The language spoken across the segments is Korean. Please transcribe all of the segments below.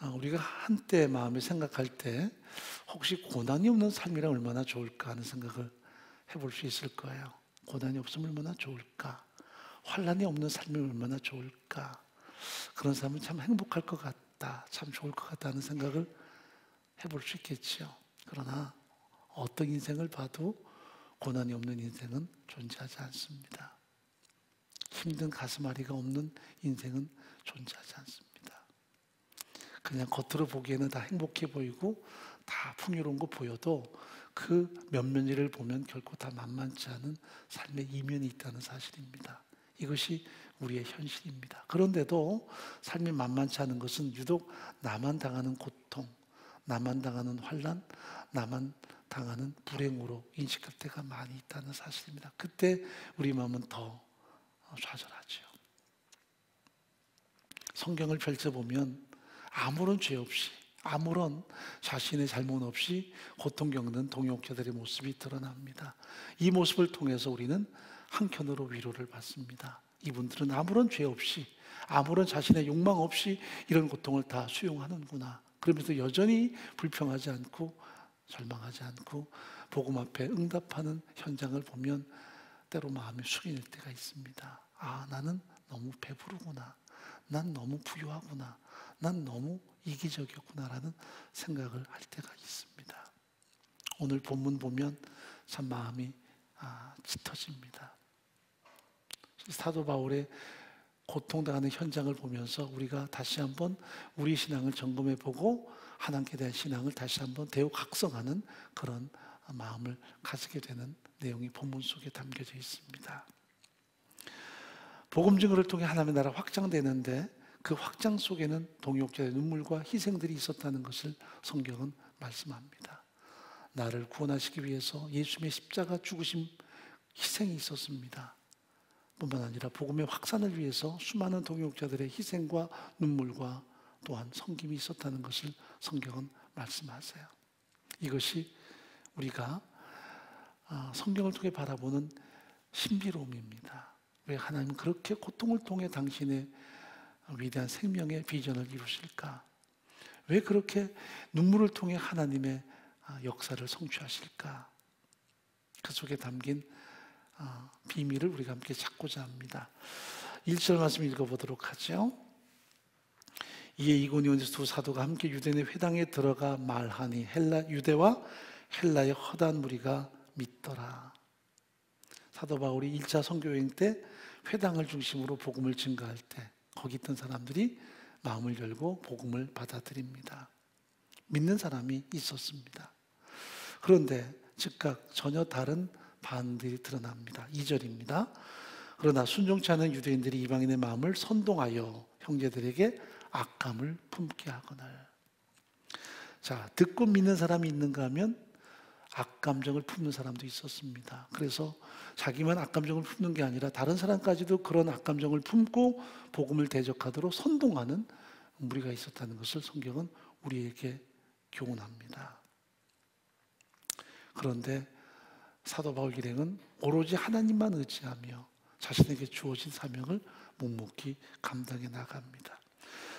우리가 한때 마음에 생각할 때 혹시 고난이 없는 삶이란 얼마나 좋을까 하는 생각을 해볼 수 있을 거예요. 고난이 없으면 얼마나 좋을까? 환난이 없는 삶이 얼마나 좋을까? 그런 삶은 참 행복할 것 같다, 참 좋을 것 같다는 생각을 해볼 수 있겠지요. 그러나 어떤 인생을 봐도 고난이 없는 인생은 존재하지 않습니다. 힘든 가슴앓이가 없는 인생은 존재하지 않습니다. 그냥 겉으로 보기에는 다 행복해 보이고 다 풍요로운 거 보여도 그 면면지를 보면 결코 다 만만치 않은 삶의 이면이 있다는 사실입니다. 이것이 우리의 현실입니다. 그런데도 삶이 만만치 않은 것은 유독 나만 당하는 고통, 나만 당하는 환난, 나만 당하는 불행으로 인식할 때가 많이 있다는 사실입니다. 그때 우리 마음은 더 좌절하죠. 성경을 펼쳐보면 아무런 죄 없이, 아무런 자신의 잘못 없이 고통 겪는 동역자들의 모습이 드러납니다. 이 모습을 통해서 우리는 한켠으로 위로를 받습니다. 이분들은 아무런 죄 없이, 아무런 자신의 욕망 없이 이런 고통을 다 수용하는구나. 그러면서 여전히 불평하지 않고 절망하지 않고 복음 앞에 응답하는 현장을 보면 때로 마음이 숙여질 때가 있습니다. 아, 나는 너무 배부르구나. 난 너무 부유하구나. 난 너무 이기적이었구나라는 생각을 할 때가 있습니다. 오늘 본문 보면 참 마음이 짙어집니다. 사도 바울의 고통당하는 현장을 보면서 우리가 다시 한번 우리 신앙을 점검해 보고 하나님께 대한 신앙을 다시 한번 대우각성하는 그런 마음을 가지게 되는 내용이 본문 속에 담겨져 있습니다. 복음 증거를 통해 하나님의 나라 확장되는데 그 확장 속에는 동역자의 눈물과 희생들이 있었다는 것을 성경은 말씀합니다. 나를 구원하시기 위해서 예수님의 십자가 죽으심 희생이 있었습니다. 뿐만 아니라 복음의 확산을 위해서 수많은 동역자들의 희생과 눈물과 또한 섬김이 있었다는 것을 성경은 말씀하세요. 이것이 우리가 성경을 통해 바라보는 신비로움입니다. 왜 하나님은 그렇게 고통을 통해 당신의 위대한 생명의 비전을 이루실까? 왜 그렇게 눈물을 통해 하나님의 역사를 성취하실까? 그 속에 담긴 비밀을 우리가 함께 찾고자 합니다. 1절 말씀 읽어보도록 하죠. 이에 이고니온에서 두 사도가 함께 유대인의 회당에 들어가 말하니 유대와 헬라의 허다한 무리가 믿더라. 사도 바울이 1차 선교여행 때 회당을 중심으로 복음을 증거할 때 거기 있던 사람들이 마음을 열고 복음을 받아들입니다. 믿는 사람이 있었습니다. 그런데 즉각 전혀 다른 반응들이 드러납니다. 2절입니다. 그러나 순종치 않은 유대인들이 이방인의 마음을 선동하여 형제들에게 악감을 품게 하거늘. 자, 듣고 믿는 사람이 있는가 하면 악감정을 품는 사람도 있었습니다. 그래서 자기만 악감정을 품는 게 아니라 다른 사람까지도 그런 악감정을 품고 복음을 대적하도록 선동하는 무리가 있었다는 것을 성경은 우리에게 교훈합니다. 그런데 사도 바울 일행은 오로지 하나님만 의지하며 자신에게 주어진 사명을 묵묵히 감당해 나갑니다.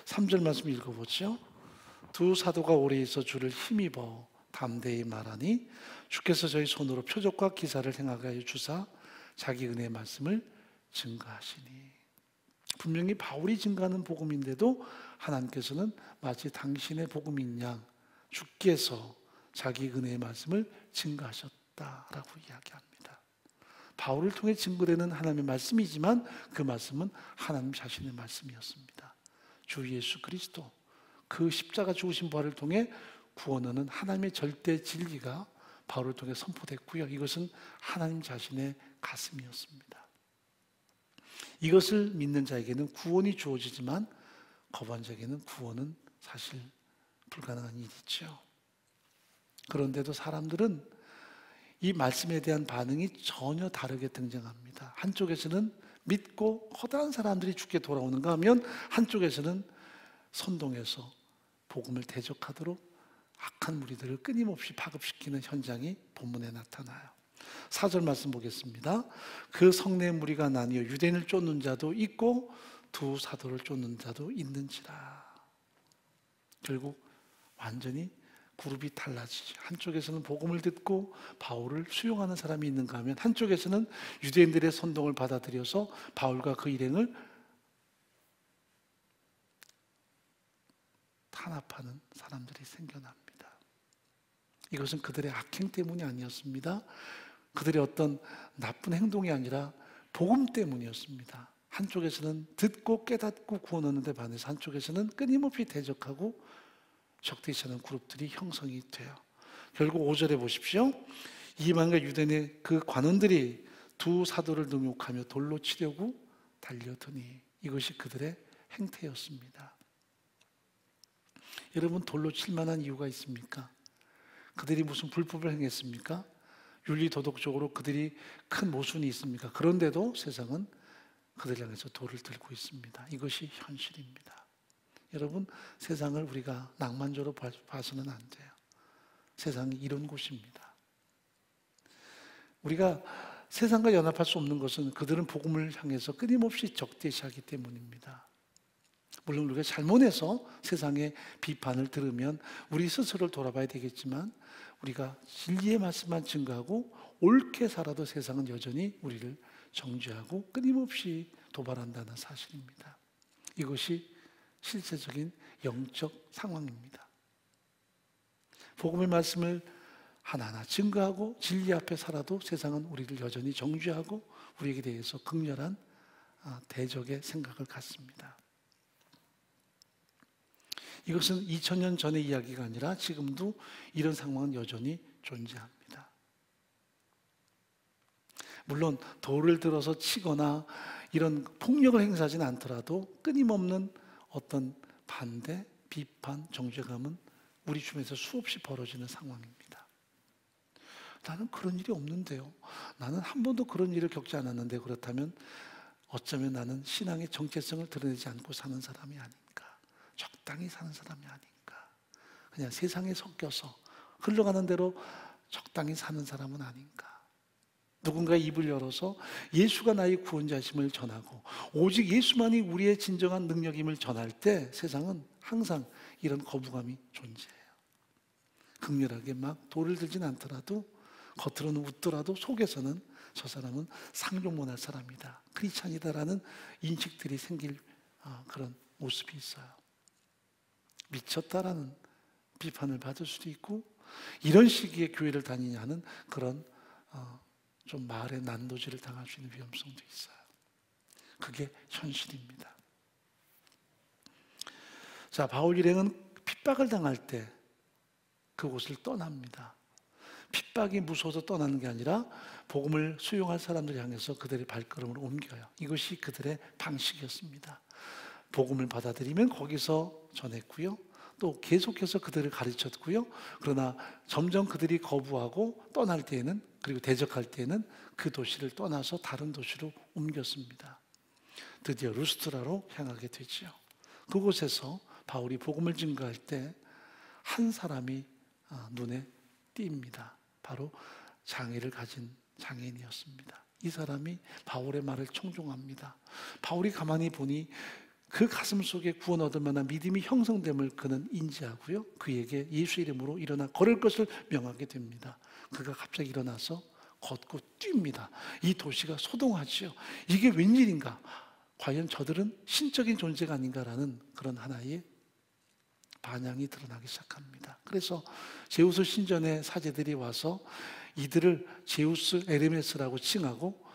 3절 말씀 읽어보죠. 두 사도가 오래 있어 주를 힘입어 담대히 말하니 주께서 저희 손으로 표적과 기사를 행하게 하여 주사 자기 은혜의 말씀을 증거하시니. 분명히 바울이 증거하는 복음인데도 하나님께서는 마치 당신의 복음인 양 주께서 자기 은혜의 말씀을 증거하셨다라고 이야기합니다. 바울을 통해 증거되는 하나님의 말씀이지만 그 말씀은 하나님 자신의 말씀이었습니다. 주 예수 그리스도 그 십자가 죽으신 부활을 통해 구원하는 하나님의 절대 진리가 바울을 통해 선포됐고요. 이것은 하나님 자신의 가슴이었습니다. 이것을 믿는 자에게는 구원이 주어지지만 거부한 자에게는 구원은 사실 불가능한 일이죠. 그런데도 사람들은 이 말씀에 대한 반응이 전혀 다르게 등장합니다. 한쪽에서는 믿고 허다한 사람들이 죽게 돌아오는가 하면 한쪽에서는 선동해서 복음을 대적하도록 악한 무리들을 끊임없이 파급시키는 현장이 본문에 나타나요. 4절 말씀 보겠습니다. 그 성내 무리가 나뉘어 유대인을 쫓는 자도 있고 두 사도를 쫓는 자도 있는지라. 결국 완전히 그룹이 달라지죠. 한쪽에서는 복음을 듣고 바울을 수용하는 사람이 있는가 하면 한쪽에서는 유대인들의 선동을 받아들여서 바울과 그 일행을 탄압하는 사람들이 생겨납니다. 이것은 그들의 악행 때문이 아니었습니다. 그들의 어떤 나쁜 행동이 아니라 복음 때문이었습니다. 한쪽에서는 듣고 깨닫고 구원 얻는 데 반해서 한쪽에서는 끊임없이 대적하고 적대시하는 그룹들이 형성이 돼요. 결국 5절에 보십시오. 이방과 유대인의 그 관원들이 두 사도를 능욕하며 돌로 치려고 달려드니 이것이 그들의 행태였습니다. 여러분, 돌로 칠 만한 이유가 있습니까? 그들이 무슨 불법을 행했습니까? 윤리도덕적으로 그들이 큰 모순이 있습니까? 그런데도 세상은 그들을 향해서 돌을 들고 있습니다. 이것이 현실입니다. 여러분, 세상을 우리가 낭만적으로 봐서는 안 돼요. 세상이 이런 곳입니다. 우리가 세상과 연합할 수 없는 것은 그들은 복음을 향해서 끊임없이 적대시하기 때문입니다. 물론 우리가 잘못해서 세상의 비판을 들으면 우리 스스로를 돌아봐야 되겠지만 우리가 진리의 말씀만 증거하고 옳게 살아도 세상은 여전히 우리를 정죄하고 끊임없이 도발한다는 사실입니다. 이것이 실제적인 영적 상황입니다. 복음의 말씀을 하나하나 증거하고 진리 앞에 살아도 세상은 우리를 여전히 정죄하고 우리에게 대해서 극렬한 대적의 생각을 갖습니다. 이것은 2000년 전의 이야기가 아니라 지금도 이런 상황은 여전히 존재합니다. 물론 돌을 들어서 치거나 이런 폭력을 행사하지는 않더라도 끊임없는 어떤 반대, 비판, 정죄감은 우리 주변에서 수없이 벌어지는 상황입니다. 나는 그런 일이 없는데요. 나는 한 번도 그런 일을 겪지 않았는데 그렇다면 어쩌면 나는 신앙의 정체성을 드러내지 않고 사는 사람이 아닌가. 적당히 사는 사람이 아닌가. 그냥 세상에 섞여서 흘러가는 대로 적당히 사는 사람은 아닌가. 누군가 입을 열어서 예수가 나의 구원자심을 전하고 오직 예수만이 우리의 진정한 능력임을 전할 때 세상은 항상 이런 거부감이 존재해요. 극렬하게 막 돌을 들진 않더라도 겉으로는 웃더라도 속에서는 저 사람은 상종문할 사람이다, 크리스찬이다라는 인식들이 생길 그런 모습이 있어요. 미쳤다라는 비판을 받을 수도 있고 이런 시기에 교회를 다니냐는 그런 좀 말의 난도질을 당할 수 있는 위험성도 있어요. 그게 현실입니다. 자, 바울 일행은 핍박을 당할 때 그곳을 떠납니다. 핍박이 무서워서 떠나는 게 아니라 복음을 수용할 사람들 향해서 그들의 발걸음을 옮겨요. 이것이 그들의 방식이었습니다. 복음을 받아들이면 거기서 전했고요. 또 계속해서 그들을 가르쳤고요. 그러나 점점 그들이 거부하고 떠날 때에는 그리고 대적할 때에는 그 도시를 떠나서 다른 도시로 옮겼습니다. 드디어 루스트라로 향하게 되죠. 그곳에서 바울이 복음을 증거할 때 한 사람이 눈에 띕니다. 바로 장애를 가진 장애인이었습니다. 이 사람이 바울의 말을 청종합니다. 바울이 가만히 보니 그 가슴 속에 구원 얻을 만한 믿음이 형성됨을 그는 인지하고요. 그에게 예수 이름으로 일어나 걸을 것을 명하게 됩니다. 그가 갑자기 일어나서 걷고 뜁니다. 이 도시가 소동하지요. 이게 웬일인가? 과연 저들은 신적인 존재가 아닌가라는 그런 하나의 반향이 드러나기 시작합니다. 그래서 제우스 신전의 사제들이 와서 이들을 제우스 에르메스라고 칭하고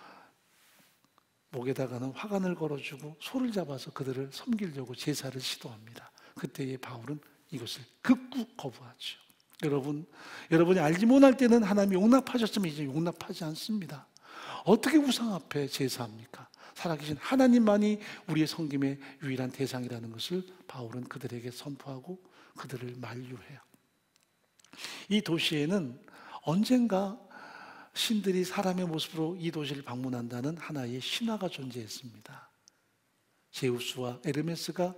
목에다가는 화관을 걸어주고 소를 잡아서 그들을 섬기려고 제사를 시도합니다. 그때의 바울은 이것을 극구 거부하죠. 여러분이 알지 못할 때는 하나님이 용납하셨으면 이제 용납하지 않습니다. 어떻게 우상 앞에 제사합니까? 살아계신 하나님만이 우리의 섬김의 유일한 대상이라는 것을 바울은 그들에게 선포하고 그들을 만류해요. 이 도시에는 언젠가 신들이 사람의 모습으로 이 도시를 방문한다는 하나의 신화가 존재했습니다. 제우스와 에르메스가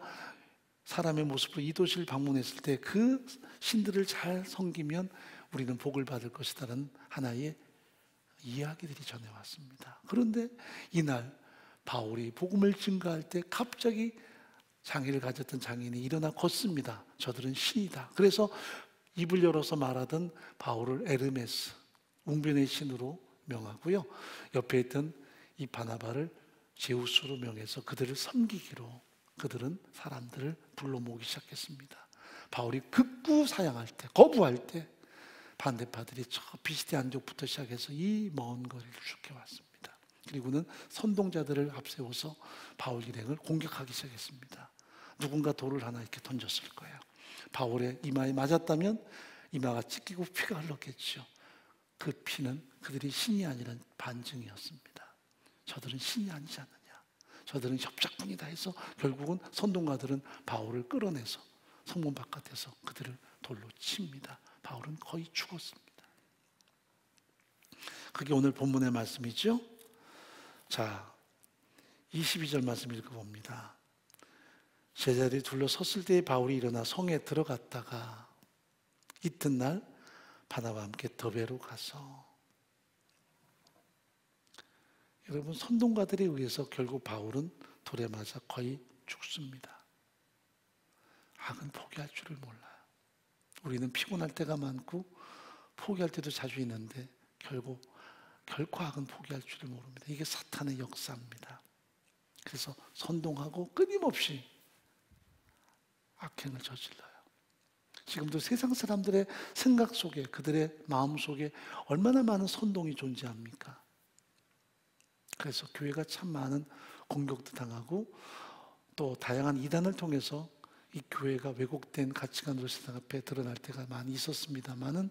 사람의 모습으로 이 도시를 방문했을 때 그 신들을 잘 섬기면 우리는 복을 받을 것이다라는 하나의 이야기들이 전해왔습니다. 그런데 이날 바울이 복음을 증거할 때 갑자기 장애를 가졌던 장인이 일어나 걷습니다. 저들은 신이다. 그래서 입을 열어서 말하던 바울을 에르메스, 웅변의 신으로 명하고요. 옆에 있던 이 바나바를 제우스로 명해서 그들을 섬기기로 그들은 사람들을 불러 모으기 시작했습니다. 바울이 극구 사양할 때, 거부할 때 반대파들이 저 비시디 안족부터 시작해서 이 먼 거리를 죽여왔습니다. 그리고는 선동자들을 앞세워서 바울 일행을 공격하기 시작했습니다. 누군가 돌을 하나 이렇게 던졌을 거예요. 바울의 이마에 맞았다면 이마가 찢기고 피가 흘렀겠죠. 그 피는 그들이 신이 아니란 반증이었습니다. 저들은 신이 아니지 않느냐, 저들은 협작꾼이다 해서 결국은 선동가들은 바울을 끌어내서 성문 바깥에서 그들을 돌로 칩니다. 바울은 거의 죽었습니다. 그게 오늘 본문의 말씀이죠. 자, 22절 말씀 읽어봅니다. 제자들이 둘러섰을 때 바울이 일어나 성에 들어갔다가 이튿날 바나바와 함께 더베로 가서, 여러분, 선동가들에 의해서 결국 바울은 돌에 맞아 거의 죽습니다. 악은 포기할 줄을 몰라요. 우리는 피곤할 때가 많고 포기할 때도 자주 있는데 결코 악은 포기할 줄을 모릅니다. 이게 사탄의 역사입니다. 그래서 선동하고 끊임없이 악행을 저질러요. 지금도 세상 사람들의 생각 속에, 그들의 마음 속에 얼마나 많은 선동이 존재합니까? 그래서 교회가 참 많은 공격도 당하고 또 다양한 이단을 통해서 이 교회가 왜곡된 가치관으로 세상 앞에 드러날 때가 많이 있었습니다만은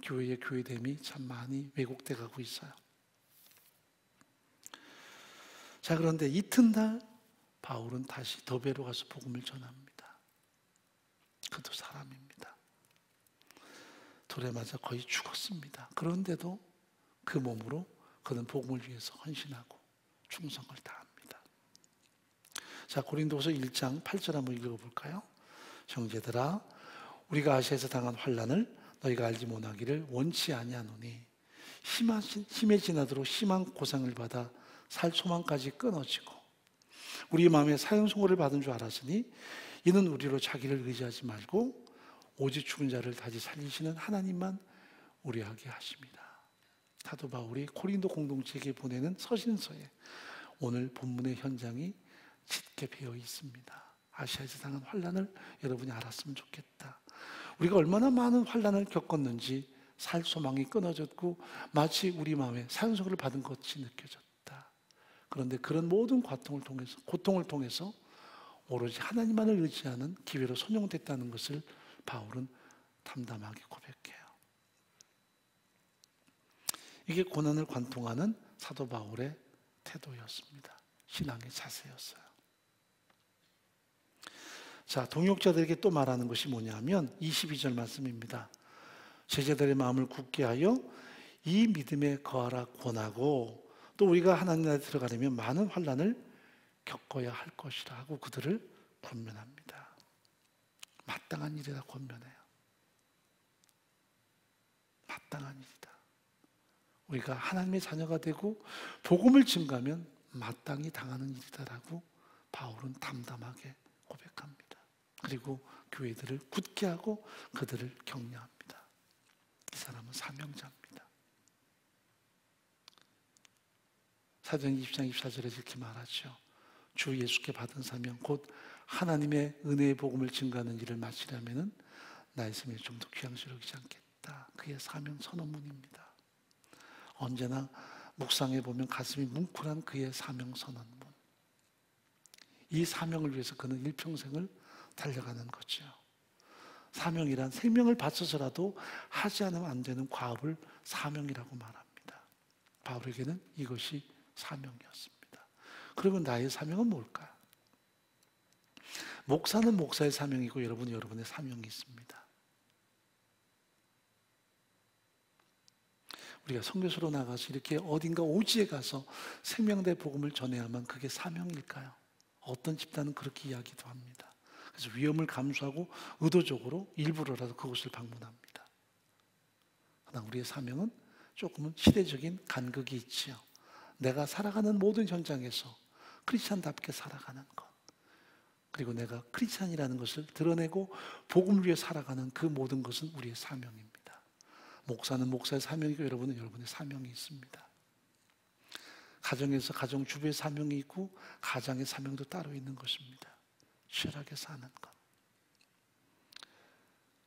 교회의 교회됨이 참 많이 왜곡돼 가고 있어요. 자, 그런데 이튿날 바울은 다시 더베로 가서 복음을 전합니다. 그도 사람입니다. 돌에 맞아 거의 죽었습니다. 그런데도 그 몸으로 그는 복음을 위해서 헌신하고 충성을 다합니다. 자, 고린도서 1장 8절 한번 읽어볼까요? 형제들아, 우리가 아시아에서 당한 환난을 너희가 알지 못하기를 원치 아니하노니 심해지나도록 심한 고상을 받아 살 소망까지 끊어지고 우리 마음에 사형선고를 받은 줄 알았으니 이는 우리로 자기를 의지하지 말고 오직 죽은 자를 다시 살리시는 하나님만 우려하게 하십니다. 사도 바울이 고린도 공동체에게 보내는 서신서에 오늘 본문의 현장이 짙게 배어 있습니다. 아시아에서 당한 환난을 여러분이 알았으면 좋겠다. 우리가 얼마나 많은 환난을 겪었는지 살 소망이 끊어졌고 마치 우리 마음에 사형선고를 받은 것이 느껴졌다. 그런데 그런 모든 고통을 통해서 오로지 하나님만을 의지하는 기회로 선용됐다는 것을 바울은 담담하게 고백해요. 이게 고난을 관통하는 사도 바울의 태도였습니다. 신앙의 자세였어요. 자, 동역자들에게 또 말하는 것이 뭐냐면 22절 말씀입니다. 제자들의 마음을 굳게 하여 이 믿음에 거하라 권하고 또 우리가 하나님 나라에 들어가려면 많은 환난을 겪어야 할 것이라 하고 그들을 권면합니다. 마땅한 일이라 권면해요. 마땅한 일이다. 우리가 하나님의 자녀가 되고 복음을 증가하면 마땅히 당하는 일이다라고 바울은 담담하게 고백합니다. 그리고 교회들을 굳게 하고 그들을 격려합니다. 이 사람은 사명자입니다. 사도행 20장 24절에 이렇게 말하죠. 주 예수께 받은 사명 곧 하나님의 은혜의 복음을 증거하는 일을 마치려면 나의 생명이 좀 더 귀양스러우지 않겠다. 그의 사명 선언문입니다. 언제나 묵상해 보면 가슴이 뭉클한 그의 사명 선언문. 이 사명을 위해서 그는 일평생을 달려가는 거죠. 사명이란 생명을 바쳐서라도 하지 않으면 안 되는 과업을 사명이라고 말합니다. 바울에게는 이것이 사명이었습니다. 그러면 나의 사명은 뭘까요? 목사는 목사의 사명이고 여러분은 여러분의 사명이 있습니다. 우리가 선교사로 나가서 이렇게 어딘가 오지에 가서 생명대 복음을 전해야만 그게 사명일까요? 어떤 집단은 그렇게 이야기도 합니다. 그래서 위험을 감수하고 의도적으로 일부러라도 그곳을 방문합니다. 그러나 우리의 사명은 조금은 시대적인 간극이 있지요. 내가 살아가는 모든 현장에서 크리스찬답게 살아가는 것. 그리고 내가 크리스찬이라는 것을 드러내고 복음을 위해 살아가는 그 모든 것은 우리의 사명입니다. 목사는 목사의 사명이고 여러분은 여러분의 사명이 있습니다. 가정에서 가정 주부의 사명이 있고 가장의 사명도 따로 있는 것입니다. 치열하게 사는 것.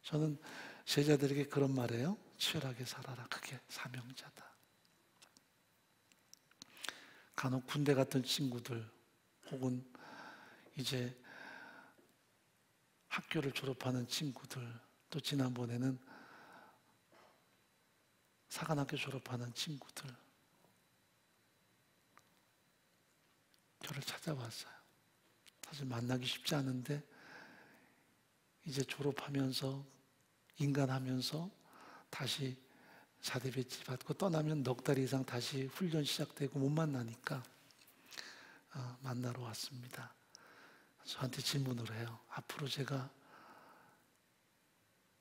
저는 제자들에게 그런 말이에요. 치열하게 살아라. 그게 사명자다. 간혹 군대 갔던 친구들 혹은 이제 학교를 졸업하는 친구들, 또 지난번에는 사관학교 졸업하는 친구들 저를 찾아왔어요. 사실 만나기 쉽지 않은데 이제 졸업하면서 인간하면서 다시 자대 배치 받고 떠나면 넉 달 이상 다시 훈련 시작되고 못 만나니까 만나러 왔습니다. 저한테 질문을 해요. 앞으로 제가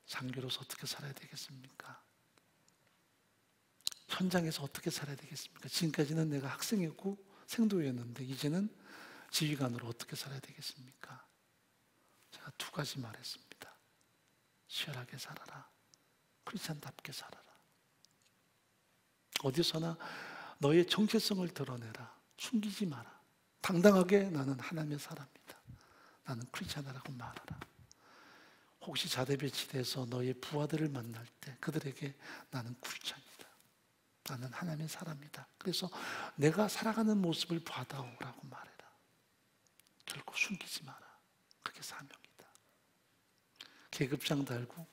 장교로서 어떻게 살아야 되겠습니까? 현장에서 어떻게 살아야 되겠습니까? 지금까지는 내가 학생이었고 생도였는데 이제는 지휘관으로 어떻게 살아야 되겠습니까? 제가 두 가지 말했습니다. 치열하게 살아라. 크리스찬답게 살아라. 어디서나 너의 정체성을 드러내라. 숨기지 마라. 당당하게 나는 하나님의 사람이다. 나는 크리스찬이라고 말하라. 혹시 자대 배치돼서 너의 부하들을 만날 때 그들에게 나는 크리스찬이다. 나는 하나님의 사람이다. 그래서 내가 살아가는 모습을 받아오라고 말해라. 결코 숨기지 마라. 그게 사명이다. 계급장 달고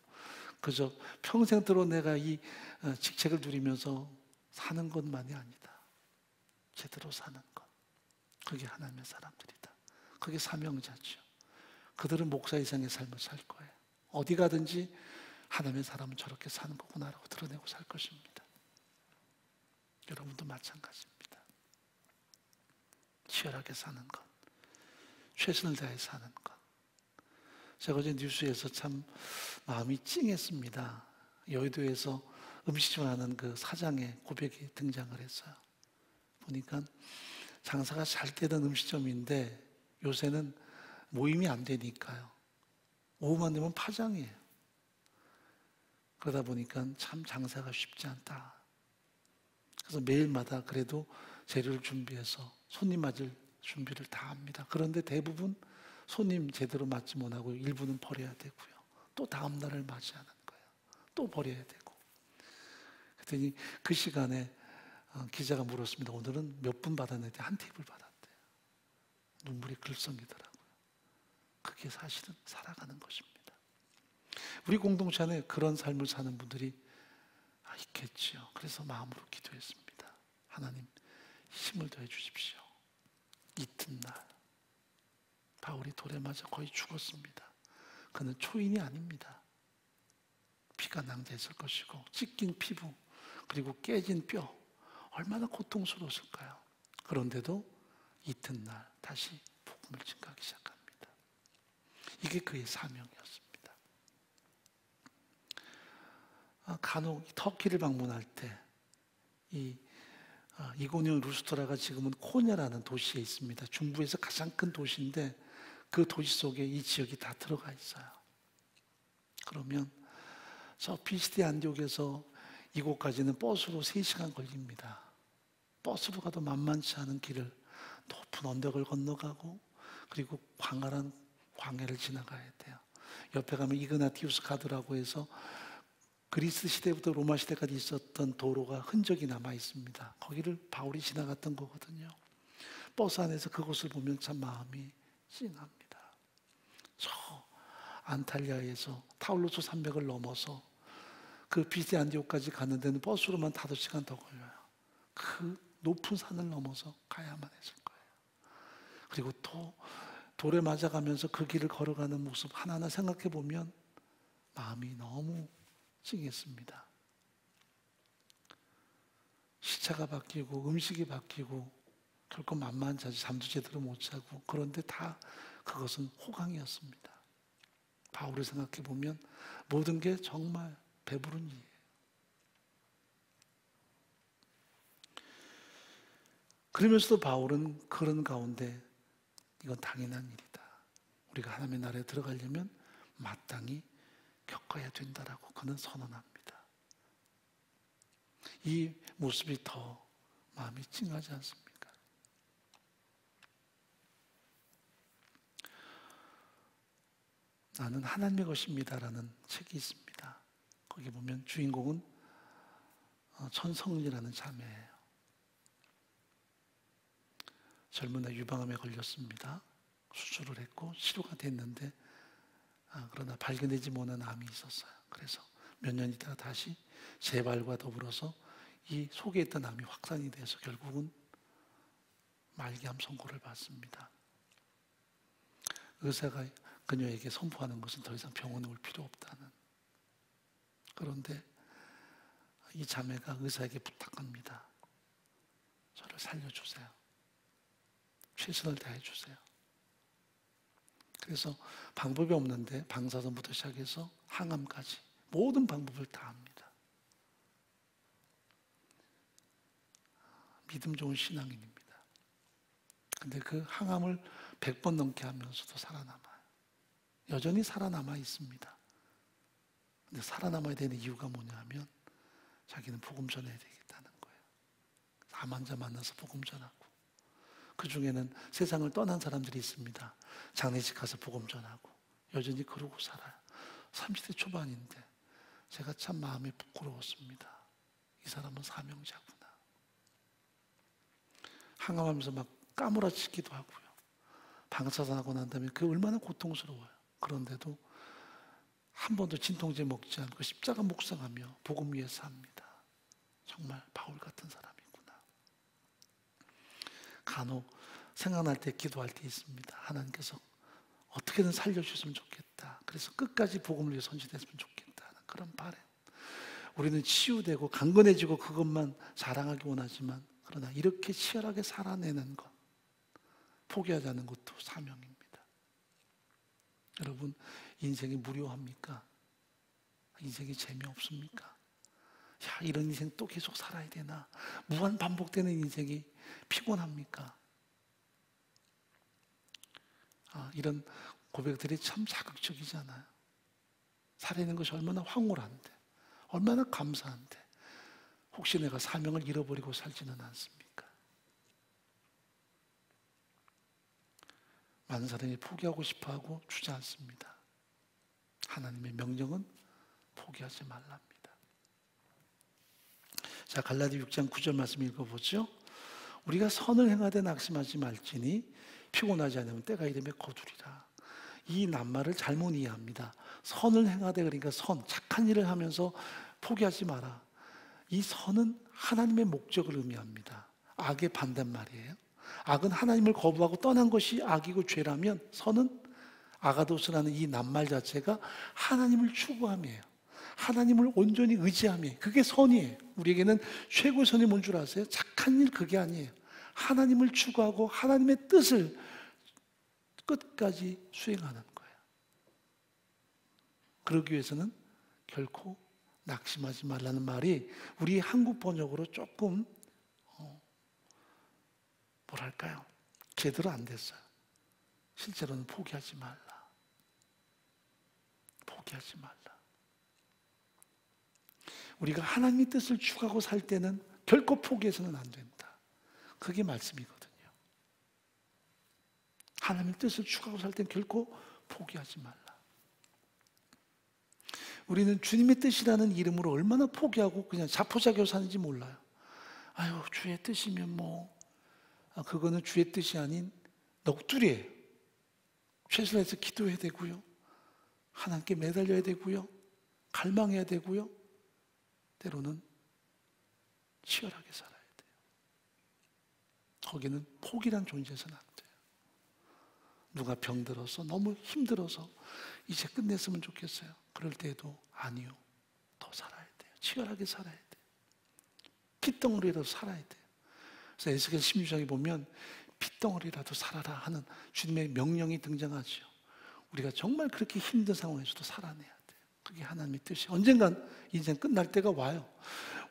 그저 평생도록 내가 이 직책을 누리면서 사는 것만이 아니다. 제대로 사는 것. 그게 하나님의 사람들이다. 그게 사명자죠. 그들은 목사 이상의 삶을 살 거예요. 어디 가든지 하나님의 사람은 저렇게 사는 거구나라고 드러내고 살 것입니다. 여러분도 마찬가지입니다. 치열하게 사는 것. 최선을 다해 사는 것. 제가 어제 뉴스에서 참 마음이 찡했습니다. 여의도에서 음식점 하는 그 사장의 고백이 등장을 했어요. 보니까 장사가 잘 되던 음식점인데 요새는 모임이 안 되니까요. 오후만 되면 파장이에요. 그러다 보니까 참 장사가 쉽지 않다. 그래서 매일마다 그래도 재료를 준비해서 손님 맞을 준비를 다 합니다. 그런데 대부분 손님 제대로 맞지 못하고 일부는 버려야 되고요. 또 다음 날을 맞이하는 거예요. 또 버려야 되고. 그랬더니 그 시간에 기자가 물었습니다. 오늘은 몇 분 받았는데 한 테이블 받았대요. 눈물이 글썽이더라고요. 그게 사실은 살아가는 것입니다. 우리 공동체 안에 그런 삶을 사는 분들이 있겠지요. 그래서 마음으로 기도했습니다. 하나님 힘을 더해 주십시오. 이튿날 바울이 돌에 맞아 거의 죽었습니다. 그는 초인이 아닙니다. 피가 낭자했을 것이고 찢긴 피부 그리고 깨진 뼈 얼마나 고통스러웠을까요? 그런데도 이튿날 다시 복음을 증가하기 시작합니다. 이게 그의 사명이었습니다. 간혹 터키를 방문할 때 이고니온 루스트라가 지금은 코냐라는 도시에 있습니다. 중부에서 가장 큰 도시인데 그 도시 속에 이 지역이 다 들어가 있어요. 그러면 저 피시디 안디옥에서 이곳까지는 버스로 3시간 걸립니다. 버스로 가도 만만치 않은 길을 높은 언덕을 건너가고 그리고 광활한 광야를 지나가야 돼요. 옆에 가면 이그나티우스 가드라고 해서 그리스 시대부터 로마 시대까지 있었던 도로가 흔적이 남아 있습니다. 거기를 바울이 지나갔던 거거든요. 버스 안에서 그곳을 보면 참 마음이 찡합니다. 저 안탈리아에서 타울루스 산맥을 넘어서 그 피시디 안디옥까지 가는 데는 버스로만 5시간 더 걸려요. 그 높은 산을 넘어서 가야만 했을 거예요. 그리고 또 돌에 맞아가면서 그 길을 걸어가는 모습 하나하나 생각해 보면 마음이 너무 찡했습니다. 시차가 바뀌고 음식이 바뀌고 결코 만만치 않지 잠도 제대로 못 자고 그런데 다 그것은 호강이었습니다. 바울을 생각해 보면 모든 게 정말 배부른 일이에요. 그러면서도 바울은 그런 가운데 이건 당연한 일이다. 우리가 하나님의 나라에 들어가려면 마땅히 겪어야 된다라고 그는 선언합니다. 이 모습이 더 마음이 찡하지 않습니까? 나는 하나님의 것입니다라는 책이 있습니다. 거기 보면 주인공은 천성이라는 자매예요. 젊은 날 유방암에 걸렸습니다. 수술을 했고 치료가 됐는데 그러나 발견되지 못한 암이 있었어요. 그래서 몇 년 있다가 다시 재발과 더불어서 이 속에 있던 암이 확산이 돼서 결국은 말기암 선고를 받습니다. 의사가 그녀에게 선포하는 것은 더 이상 병원에 올 필요 없다는. 그런데 이 자매가 의사에게 부탁합니다. 저를 살려주세요. 최선을 다해주세요. 그래서 방법이 없는데 방사선부터 시작해서 항암까지 모든 방법을 다 합니다. 믿음 좋은 신앙인입니다. 근데 그 항암을 100번 넘게 하면서도 살아남아요. 여전히 살아남아 있습니다. 근데 살아남아야 되는 이유가 뭐냐면 자기는 복음 전해야 되겠다는 거예요. 사만자 만나서 복음 전하고, 그 중에는 세상을 떠난 사람들이 있습니다. 장례식 가서 복음 전하고 여전히 그러고 살아요. 30대 초반인데 제가 참 마음이 부끄러웠습니다. 이 사람은 사명자구나. 항암하면서 막 까무라치기도 하고요. 방사선하고 난 다음에 그게 얼마나 고통스러워요. 그런데도 한 번도 진통제 먹지 않고 십자가 묵상하며 복음 위에 삽니다. 정말 바울 같은 사람이구나. 간혹 생각날 때 기도할 때 있습니다. 하나님께서 어떻게든 살려주셨으면 좋겠다. 그래서 끝까지 복음을 위해 선지됐으면 좋겠다는 그런 바람. 우리는 치유되고 강건해지고 그것만 자랑하기 원하지만, 그러나 이렇게 치열하게 살아내는 것, 포기하지 않는 것도 사명입니다. 여러분, 인생이 무료합니까? 인생이 재미없습니까? 야, 이런 인생 또 계속 살아야 되나? 무한 반복되는 인생이 피곤합니까? 이런 고백들이 참 자극적이잖아요. 살아있는 것이 얼마나 황홀한데, 얼마나 감사한데, 혹시 내가 사명을 잃어버리고 살지는 않습니까? 많은 사람이 포기하고 싶어하고 주저앉습니다. 하나님의 명령은 포기하지 말랍니다. 자, 갈라디 6장 9절 말씀 읽어보죠. 우리가 선을 행하되 낙심하지 말지니 피곤하지 않으면 때가 이르면 거두리라. 이 낱말을 잘못 이해합니다. 선을 행하되, 그러니까 착한 일을 하면서 포기하지 마라. 이 선은 하나님의 목적을 의미합니다. 악의 반대말이에요. 악은 하나님을 거부하고 떠난 것이 악이고 죄라면, 선은 아가도스라는 이 낱말 자체가 하나님을 추구함이에요. 하나님을 온전히 의지함이에요. 그게 선이에요. 우리에게는 최고의 선이 뭔 줄 아세요? 착한 일, 그게 아니에요. 하나님을 추구하고 하나님의 뜻을 끝까지 수행하는 거예요. 그러기 위해서는 결코 낙심하지 말라는 말이 우리 한국 번역으로 조금 뭐랄까요? 제대로 안 됐어요. 실제로는 포기하지 말라. 포기하지 말라. 우리가 하나님의 뜻을 추구하고 살 때는 결코 포기해서는 안 된다. 그게 말씀이거든요. 하나님의 뜻을 추구하고 살 때는 결코 포기하지 말라. 우리는 주님의 뜻이라는 이름으로 얼마나 포기하고 그냥 자포자기로 사는지 몰라요. 아유, 주의 뜻이면 그거는 주의 뜻이 아닌 넋두리예요. 최선을 다해서 기도해야 되고요. 하나님께 매달려야 되고요. 갈망해야 되고요. 때로는 치열하게 살아야 돼요. 거기는 포기란 존재에서는 안 돼요. 누가 병들어서 너무 힘들어서 이제 끝냈으면 좋겠어요. 그럴 때에도 아니요. 더 살아야 돼요. 치열하게 살아야 돼요. 핏덩어리라도 살아야 돼요. 그래서 에스겔 16장에 보면 핏덩어리라도 살아라 하는 주님의 명령이 등장하죠. 우리가 정말 그렇게 힘든 상황에서도 살아내야 돼요. 그게 하나님의 뜻이. 언젠간 인생 끝날 때가 와요.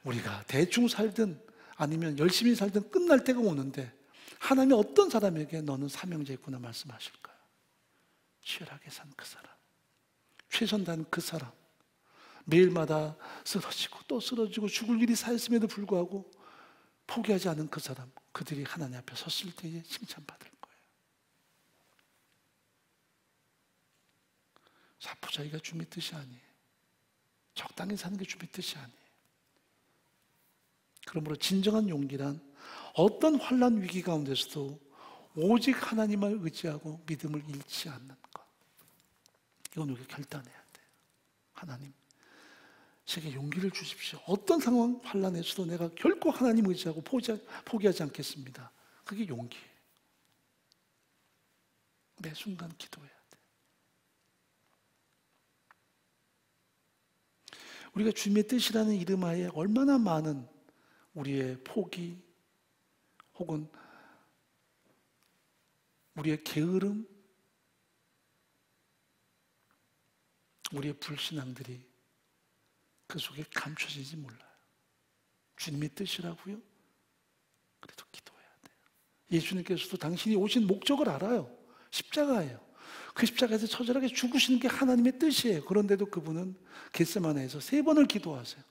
우리가 대충 살든 아니면 열심히 살든 끝날 때가 오는데, 하나님이 어떤 사람에게 너는 사명자였구나 말씀하실까요? 치열하게 산 그 사람, 최선 다한 그 사람, 매일마다 쓰러지고 또 쓰러지고 죽을 일이 쌓였음에도 불구하고 포기하지 않은 그 사람, 그들이 하나님 앞에 섰을 때에 칭찬받을 거예요. 사포자기가 주님의 뜻이 아니에요. 적당히 사는 게 주님의 뜻이 아니에요. 그러므로 진정한 용기란 어떤 환난 위기 가운데서도 오직 하나님을 의지하고 믿음을 잃지 않는 것. 이건 우리가 결단해야 돼요. 하나님, 제게 용기를 주십시오. 어떤 상황 환난에서도 내가 결코 하나님 의지하고 포기하지 않겠습니다. 그게 용기예요. 매 순간 기도해야 돼요. 우리가 주님의 뜻이라는 이름 하에 얼마나 많은 우리의 포기 혹은 우리의 게으름, 우리의 불신앙들이 그 속에 감춰지지 몰라요. 주님의 뜻이라고요? 그래도 기도해야 돼요. 예수님께서도 당신이 오신 목적을 알아요. 십자가예요. 그 십자가에서 처절하게 죽으시는 게 하나님의 뜻이에요. 그런데도 그분은 겟세마네에서 3번을 기도하세요.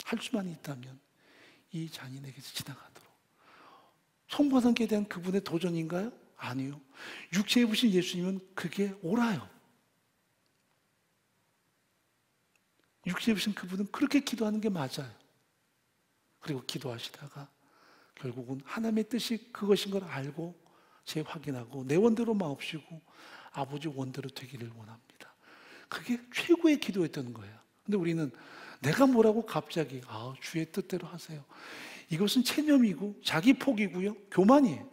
할 수만 있다면 이 잔인에게서 지나가도록. 성부하나님께 대한 그분의 도전인가요? 아니요. 육체에 입으신 예수님은 그게 옳아요. 육체에 입으신 그분은 그렇게 기도하는 게 맞아요. 그리고 기도하시다가 결국은 하나님의 뜻이 그것인 걸 알고 재확인하고 내 원대로 마옵시고 아버지 원대로 되기를 원합니다. 그게 최고의 기도였던 거예요. 근데 우리는 내가 뭐라고 갑자기 주의 뜻대로 하세요. 이것은 체념이고 자기 포기고요. 교만이에요.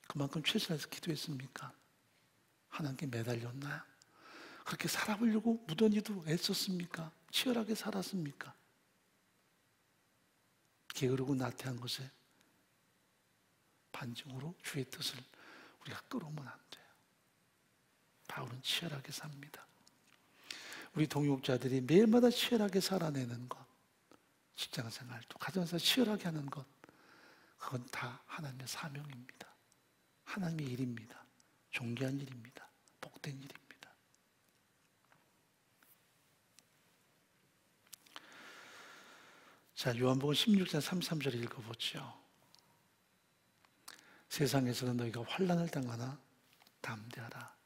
그만큼 최선에서 기도했습니까? 하나님께 매달렸나요? 그렇게 살아보려고 무던히도 애썼습니까? 치열하게 살았습니까? 게으르고 나태한 것에 반증으로 주의 뜻을 우리가 끌어오면 안 돼요. 바울은 치열하게 삽니다. 우리 동역자들이 매일마다 치열하게 살아내는 것, 직장생활도 가정에서 치열하게 하는 것, 그건 다 하나님의 사명입니다. 하나님의 일입니다. 존귀한 일입니다. 복된 일입니다. 자, 요한복음 16장 33절 읽어보죠. 세상에서는 너희가 환난을 당하나 담대하라.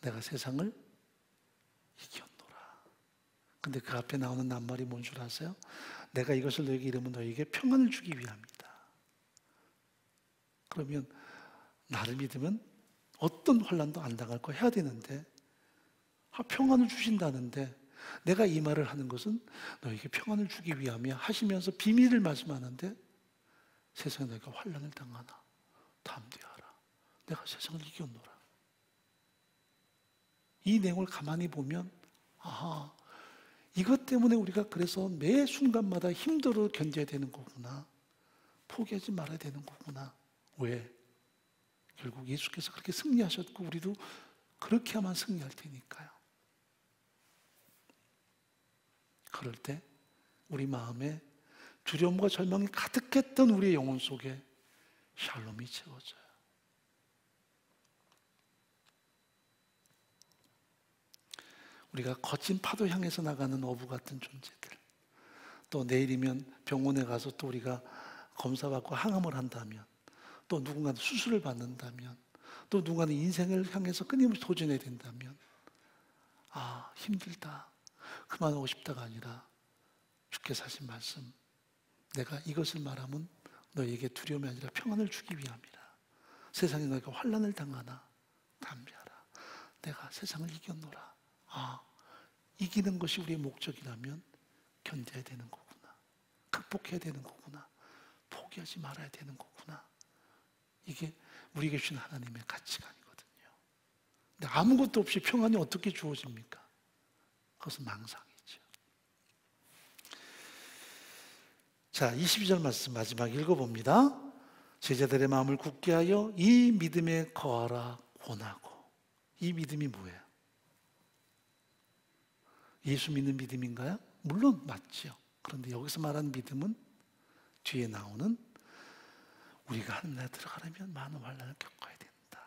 내가 세상을 이겼노라. 근데 그 앞에 나오는 낱말이 뭔 줄 아세요? 내가 이것을 너희에게 이르면 너희에게 평안을 주기 위함이다. 그러면 나를 믿으면 어떤 환난도 안 당할 거 해야 되는데 평안을 주신다는데 내가 이 말을 하는 것은 너에게 평안을 주기 위함이야 하시면서 비밀을 말씀하는데 세상에 너희가 환난을 당하나 담대하라. 내가 세상을 이겼노라. 이 내용을 가만히 보면 이것 때문에 우리가 그래서 매 순간마다 힘들어 견뎌야 되는 거구나. 포기하지 말아야 되는 거구나. 왜? 결국 예수께서 그렇게 승리하셨고 우리도 그렇게 하면 승리할 테니까요. 그럴 때 우리 마음에 두려움과 절망이 가득했던 우리의 영혼 속에 샬롬이 채워져요. 우리가 거친 파도 향해서 나가는 어부 같은 존재들, 또 내일이면 병원에 가서 또 우리가 검사받고 항암을 한다면, 또 누군가는 수술을 받는다면, 또 누군가는 인생을 향해서 끊임없이 도전해야 된다면 힘들다, 그만하고 싶다가 아니라 주께서 하신 말씀, 내가 이것을 말하면 너에게 두려움이 아니라 평안을 주기 위함이라. 세상에 너희가 환난을 당하나 담대하라. 내가 세상을 이겼노라. 이기는 것이 우리의 목적이라면 견뎌야 되는 거구나. 극복해야 되는 거구나. 포기하지 말아야 되는 거구나. 이게 우리에게 주신 하나님의 가치관이거든요. 근데 아무것도 없이 평안이 어떻게 주어집니까? 그것은 망상이죠. 자, 22절 말씀 마지막 읽어봅니다. 제자들의 마음을 굳게 하여 이 믿음에 거하라 권하고. 이 믿음이 뭐예요? 예수 믿는 믿음인가요? 물론 맞죠. 그런데 여기서 말하는 믿음은 뒤에 나오는 우리가 하는 나라에 들어가려면 많은 환난을 겪어야 된다.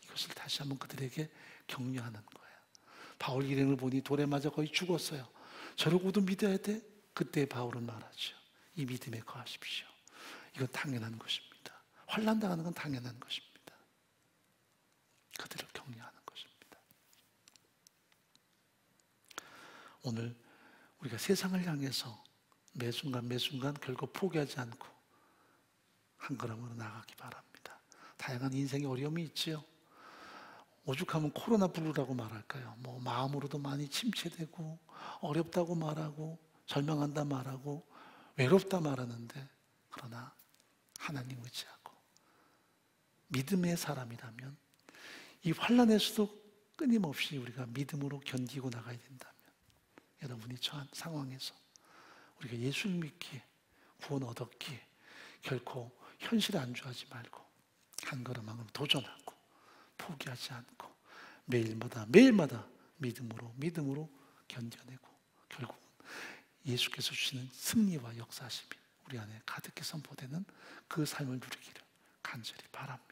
이것을 다시 한번 그들에게 격려하는 거예요. 바울 일행을 보니 돌에 맞아 거의 죽었어요. 저러고도 믿어야 돼? 그때 바울은 말하죠. 이 믿음에 거하십시오. 이건 당연한 것입니다. 환난 당하는 건 당연한 것입니다. 그들을 격려하는 것입니다. 오늘 우리가 세상을 향해서 매 순간 결국 포기하지 않고 한 걸음으로 나가기 바랍니다. 다양한 인생의 어려움이 있지요. 오죽하면 코로나 블루라고 말할까요? 마음으로도 많이 침체되고 어렵다고 말하고 절망한다 말하고 외롭다 말하는데, 그러나 하나님 의지하고 믿음의 사람이라면 이 환난에서도 끊임없이 우리가 믿음으로 견디고 나가야 된다면, 여러분이 처한 상황에서 우리가 예수를 믿기에, 구원 얻었기에 결코 현실에 안주하지 말고 한 걸음 한 걸음 도전하고 포기하지 않고 매일마다 믿음으로 견뎌내고 결국은 예수께서 주시는 승리와 역사하심이 우리 안에 가득히 선포되는 그 삶을 누리기를 간절히 바랍니다.